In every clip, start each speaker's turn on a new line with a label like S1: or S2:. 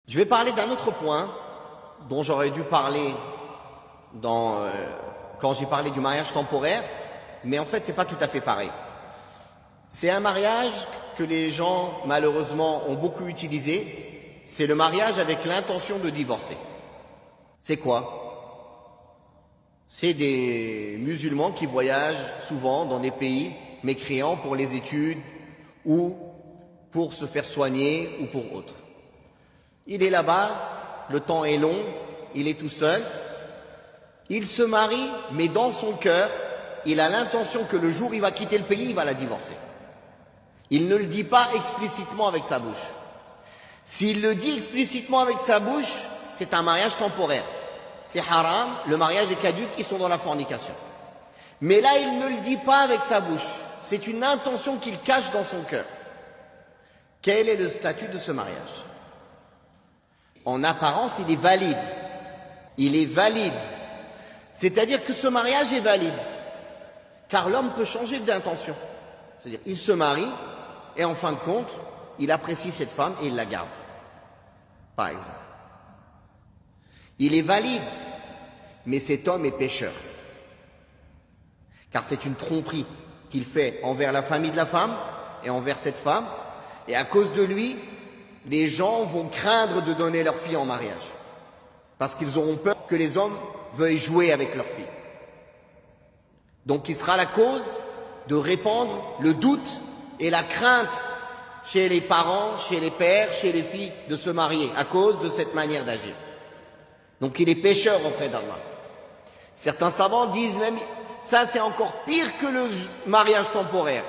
S1: Je vais parler d'un autre point dont j'aurais dû parler quand j'ai parlé du mariage temporaire, mais en fait c'est pas tout à fait pareil. C'est un mariage que les gens malheureusement ont beaucoup utilisé, c'est le mariage avec l'intention de divorcer. C'est quoi? C'est des musulmans qui voyagent souvent dans des pays mécréants pour les études ou pour se faire soigner ou pour autre. Il est là-bas, le temps est long, il est tout seul, il se marie, mais dans son cœur, il a l'intention que le jour où il va quitter le pays, il va la divorcer. Il ne le dit pas explicitement avec sa bouche. S'il le dit explicitement avec sa bouche, c'est un mariage temporaire. C'est haram, le mariage est caduc, ils sont dans la fornication. Mais là, il ne le dit pas avec sa bouche. C'est une intention qu'il cache dans son cœur. Quel est le statut de ce mariage? En apparence, il est valide. Il est valide. C'est-à-dire que ce mariage est valide. Car l'homme peut changer d'intention. C'est-à-dire, il se marie, et en fin de compte, il apprécie cette femme et il la garde. Par exemple. Il est valide, mais cet homme est pécheur. Car c'est une tromperie qu'il fait envers la famille de la femme et envers cette femme. Et à cause de lui, les gens vont craindre de donner leur fille en mariage. Parce qu'ils auront peur que les hommes veuillent jouer avec leur fille. Donc il sera la cause de répandre le doute et la crainte chez les parents, chez les pères, chez les filles de se marier à cause de cette manière d'agir. Donc il est pécheur auprès d'Allah. Certains savants disent même ça c'est encore pire que le mariage temporaire.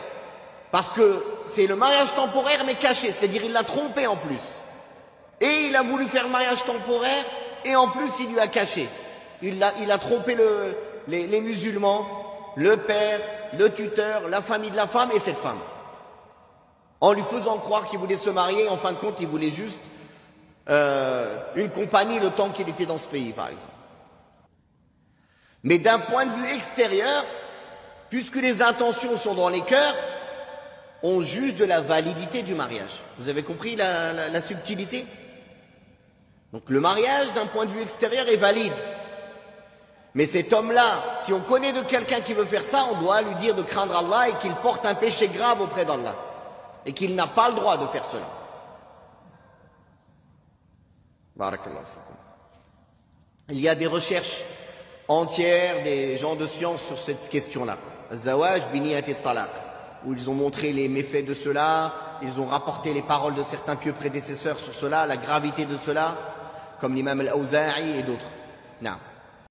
S1: Parce que c'est le mariage temporaire mais caché, c'est-à-dire il l'a trompé en plus. Et il a voulu faire le mariage temporaire et en plus il lui a caché. Il a trompé les musulmans, le père, le tuteur, la famille de la femme et cette femme. En lui faisant croire qu'il voulait se marier, en fin de compte il voulait juste une compagnie le temps qu'il était dans ce pays par exemple. Mais d'un point de vue extérieur, puisque les intentions sont dans les cœurs, on juge de la validité du mariage. Vous avez compris la subtilité? Donc le mariage, d'un point de vue extérieur, est valide. Mais cet homme-là, si on connaît de quelqu'un qui veut faire ça, on doit lui dire de craindre Allah et qu'il porte un péché grave auprès d'Allah. Et qu'il n'a pas le droit de faire cela. Barakallahu fikum. Il y a des recherches entières des gens de science sur cette question-là. Zawaj biniyat at-talaq, où ils ont montré les méfaits de cela, ils ont rapporté les paroles de certains pieux prédécesseurs sur cela, la gravité de cela, comme l'imam al-Awza'i et d'autres. Non.